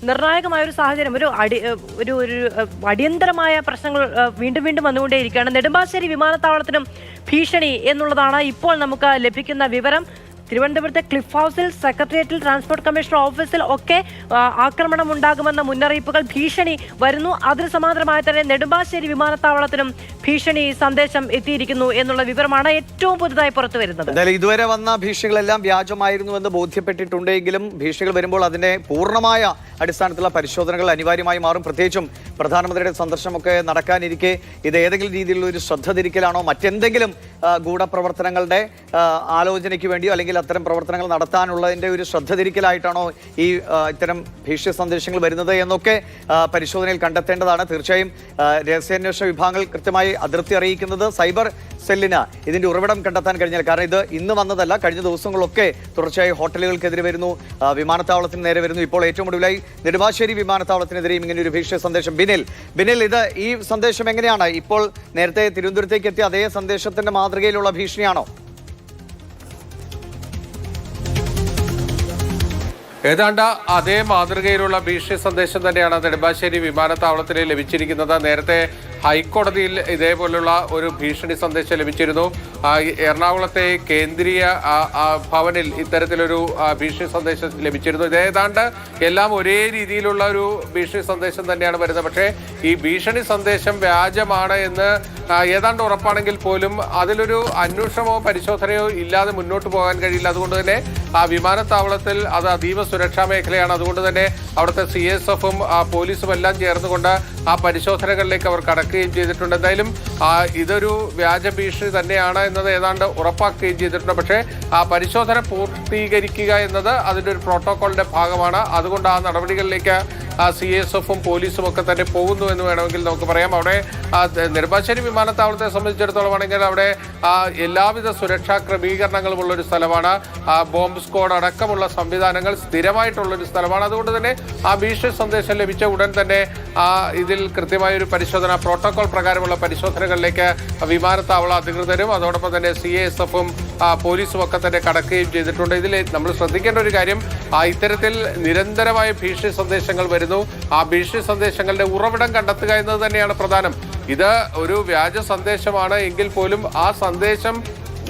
നിർണായകമായ ഒരു സാഹചര്യം, ഒരു അടിയന്തരമായ പ്രശ്നങ്ങൾ വീണ്ടും വീണ്ടും വന്നുകൊണ്ടേയിരിക്കുകയാണ്. നെടുമ്പാശ്ശേരി വിമാനത്താവളത്തിനും ഭീഷണി എന്നുള്ളതാണ് ഇപ്പോൾ നമുക്ക് ലഭിക്കുന്ന വിവരം. തിരുവനന്തപുരത്തെ ക്ലിഫ് ഹൗസിൽ, സെക്രട്ടേറിയറ്റിൽ, ട്രാൻസ്പോർട്ട് കമ്മീഷണർ ഓഫീസിൽ ഒക്കെ ആക്രമണം ഉണ്ടാകുമെന്ന മുന്നറിയിപ്പുകൾ, ഭീഷണി വരുന്നു. അതിന് സമാന്തരമായി തന്നെ നെടുമ്പാശ്ശേരി വിമാനത്താവളത്തിനും ഭീഷണി സന്ദേശം എത്തിയിരിക്കുന്നു എന്നുള്ള വിവരമാണ് ഏറ്റവും പുതുതായി പുറത്തു വരുന്നത്. എന്തായാലും ഇതുവരെ വന്ന ഭീഷണികളെല്ലാം വ്യാജമായിരുന്നുവെന്ന് ബോധ്യപ്പെട്ടിട്ടുണ്ടെങ്കിലും ഭീഷണികൾ വരുമ്പോൾ അതിന്റെ പൂർണ്ണമായ അടിസ്ഥാനത്തിലുള്ള പരിശോധനകൾ അനിവാര്യമായി മാറും. പ്രത്യേകിച്ചും പ്രധാനമന്ത്രിയുടെ സന്ദർശനമൊക്കെ നടക്കാനിരിക്കെ ഇത് ഏതെങ്കിലും രീതിയിലുള്ള ഒരു ശ്രദ്ധ തിരിക്കലാണോ, മറ്റെന്തെങ്കിലും ഗൂഢപ്രവർത്തനങ്ങളുടെ ആലോചനയ്ക്ക് വേണ്ടിയോ അല്ലെങ്കിൽ അത്തരം പ്രവർത്തനങ്ങൾ നടത്താനുള്ളതിന്റെ ഒരു ശ്രദ്ധ തിരിക്കലായിട്ടാണോ ഈ ഇത്തരം ഭീഷണി സന്ദേശങ്ങൾ വരുന്നത് എന്നൊക്കെ പരിശോധനയിൽ കണ്ടെത്തേണ്ടതാണ്. തീർച്ചയായും രഹസ്യാന്വേഷണ വിഭാഗങ്ങൾ കൃത്യമായി അതിർത്തി അറിയിക്കുന്നത് സൈബർ സെല്ലിന് ഇതിന്റെ ഉറവിടം കണ്ടെത്താൻ കഴിഞ്ഞാൽ, കാരണം ഇത് ഇന്ന് വന്നതല്ല, കഴിഞ്ഞ ദിവസങ്ങളൊക്കെ തുടർച്ചയായി ഹോട്ടലുകൾക്കെതിരെ വരുന്നു, വിമാനത്താവളത്തിന് നേരെ വരുന്നു. ഇപ്പോൾ ഏറ്റവും ഒടുവിലായി നെടുമ്പാശ്ശേരി വിമാനത്താവളത്തിനെതിരെയും ഇങ്ങനെ ഒരു ഭീഷണി സന്ദേശം. ബിനിൽ, ഇത് ഈ സന്ദേശം എങ്ങനെയാണ്? ഇപ്പോൾ നേരത്തെ തിരുവനന്തപുരത്തേക്ക് എത്തിയ അതേ സന്ദേശത്തിന്റെ മാതൃകയിലുള്ള ഭീഷണിയാണോ? ഏതാണ്ട് അതേ മാതൃകയിലുള്ള ഭീഷണി സന്ദേശം തന്നെയാണ് നെടുമ്പാശ്ശേരി വിമാനത്താവളത്തിൽ ലഭിച്ചിരിക്കുന്നത്. നേരത്തെ ഹൈക്കോടതിയിൽ ഇതേപോലുള്ള ഒരു ഭീഷണി സന്ദേശം ലഭിച്ചിരുന്നു. എറണാകുളത്തെ കേന്ദ്രീയ ഭവനിൽ ഇത്തരത്തിലൊരു ഭീഷണി സന്ദേശം ലഭിച്ചിരുന്നു. ഇത് ഏതാണ്ട് എല്ലാം ഒരേ രീതിയിലുള്ള ഒരു ഭീഷണി സന്ദേശം തന്നെയാണ് വരുന്നത്. പക്ഷേ ഈ ഭീഷണി സന്ദേശം വ്യാജമാണ് എന്ന് ഏതാണ്ട് ഉറപ്പാണെങ്കിൽ പോലും അതിലൊരു അന്വേഷണമോ പരിശോധനയോ ഇല്ലാതെ മുന്നോട്ട് പോകാൻ കഴിയില്ല. അതുകൊണ്ട് തന്നെ ആ വിമാനത്താവളത്തിൽ അത് അതീവ സുരക്ഷാ മേഖലയാണ്. അതുകൊണ്ട് തന്നെ അവിടുത്തെ CSFും പോലീസും എല്ലാം ചേർന്നുകൊണ്ട് ആ പരിശോധനകളിലേക്ക് അവർ കടക്കുകയും ചെയ്തിട്ടുണ്ട്. എന്തായാലും ഇതൊരു വ്യാജ ഭീഷണി തന്നെയാണ് എന്നത് ഏതാണ്ട് ഉറപ്പാക്കുകയും ചെയ്തിട്ടുണ്ട്. പക്ഷേ ആ പരിശോധന പൂർത്തീകരിക്കുക എന്നത് അതിൻ്റെ ഒരു പ്രോട്ടോക്കോളിന്റെ ഭാഗമാണ്. അതുകൊണ്ട് ആ നടപടികളിലേക്ക് CSFും പോലീസും ഒക്കെ തന്നെ പോകുന്നു എന്ന് വേണമെങ്കിൽ നമുക്ക് പറയാം. അവിടെ നെടുമ്പാശ്ശേരി വിമാനത്താവളത്തെ സംബന്ധിച്ചിടത്തോളം ആണെങ്കിൽ അവിടെ എല്ലാവിധ സുരക്ഷാ ക്രമീകരണങ്ങളും ഉള്ളൊരു സ്ഥലമാണ്. ബോംബ് സ്ക്വാഡ് അടക്കമുള്ള സംവിധാനങ്ങൾ സ്ഥിരമായിട്ടുള്ളൊരു സ്ഥലമാണ്. അതുകൊണ്ട് തന്നെ ആ ഭീഷണി സന്ദേശം ലഭിച്ച ഉടൻ തന്നെ ഇതിൽ കൃത്യമായൊരു പരിശോധന, പ്രോട്ടോകോൾ പ്രകാരമുള്ള പരിശോധനകളിലേക്ക് വിമാനത്താവള അധികൃതരും അതോടൊപ്പം തന്നെ CSFും പോലീസും ഒക്കെ തന്നെ കടക്കുകയും ചെയ്തിട്ടുണ്ട്. ഇതിൽ നമ്മൾ ശ്രദ്ധിക്കേണ്ട ഒരു കാര്യം, ഇത്തരത്തിൽ നിരന്തരമായ ഭീഷണി സന്ദേശങ്ങൾ വരുന്നു. ആ ഭീഷണി സന്ദേശങ്ങളുടെ ഉറവിടം കണ്ടെത്തുക എന്നത് തന്നെയാണ് പ്രധാനം. ഇത് ഒരു വ്യാജ സന്ദേശമാണ് എങ്കിൽ പോലും ആ സന്ദേശം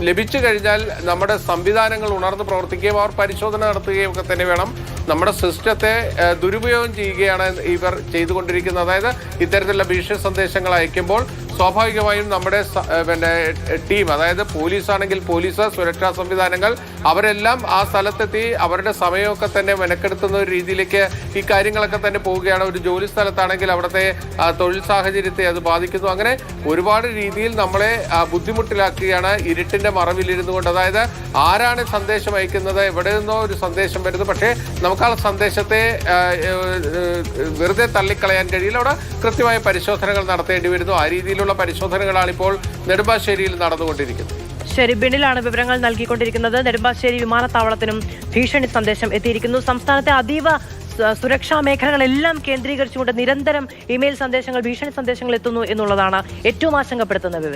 ലഭിച്ചു കഴിഞ്ഞാൽ നമ്മുടെ സംവിധാനങ്ങൾ ഉണർന്ന് പ്രവർത്തിക്കുകയും അവർ പരിശോധന നടത്തുകയും ഒക്കെ തന്നെ വേണം. നമ്മുടെ സിസ്റ്റത്തെ ദുരുപയോഗം ചെയ്യുകയാണ് ഇവർ ചെയ്തുകൊണ്ടിരിക്കുന്നത്. അതായത് ഇത്തരത്തിലുള്ള ഭീഷണി സന്ദേശങ്ങൾ അയക്കുമ്പോൾ സ്വാഭാവികമായും നമ്മുടെ ടീം, അതായത് പോലീസാണെങ്കിൽ പോലീസ്, സുരക്ഷാ സംവിധാനങ്ങൾ, അവരെല്ലാം ആ സ്ഥലത്തെത്തി അവരുടെ സമയമൊക്കെ തന്നെ മെനക്കെടുത്തുന്ന ഒരു രീതിയിലേക്ക് ഈ കാര്യങ്ങളൊക്കെ തന്നെ പോവുകയാണ്. ഒരു ജോലി സ്ഥലത്താണെങ്കിൽ അവിടുത്തെ തൊഴിൽ സാഹചര്യത്തെ അത് ബാധിക്കുന്നു. അങ്ങനെ ഒരുപാട് രീതിയിൽ നമ്മളെ ബുദ്ധിമുട്ടിലാക്കുകയാണ് ഇരുട്ടിന്റെ മറവിലിരുന്നു കൊണ്ട്. അതായത് ആരാണ് സന്ദേശം അയക്കുന്നത്, എവിടെ നിന്നോ ഒരു സന്ദേശം വരുന്നു, പക്ഷേ നമുക്ക് ആ സന്ദേശത്തെ വെറുതെ തള്ളിക്കളയാൻ കഴിയില്ല. അവിടെ കൃത്യമായ പരിശോധനകൾ നടത്തേണ്ടി വരുന്നു. ആ രീതിയിലുള്ള പരിശോധനകളാണ് ഇപ്പോൾ നെടുമ്പാശ്ശേരിയിൽ നടന്നുകൊണ്ടിരിക്കുന്നത്. ശരി, ബിനിലാണ് വിവരങ്ങൾ നൽകിക്കൊണ്ടിരിക്കുന്നത്. നെടുമ്പാശ്ശേരി വിമാനത്താവളത്തിനും ഭീഷണി സന്ദേശം എത്തിയിരിക്കുന്നു. സംസ്ഥാനത്തെ അതീവ സുരക്ഷാ മേഖലകളെല്ലാം കേന്ദ്രീകരിച്ചുകൊണ്ട് നിരന്തരം ഇമെയിൽ സന്ദേശങ്ങൾ, ഭീഷണി സന്ദേശങ്ങൾ എത്തുന്നു എന്നുള്ളതാണ് ഏറ്റവും ആശങ്കപ്പെടുത്തുന്ന വിവരം.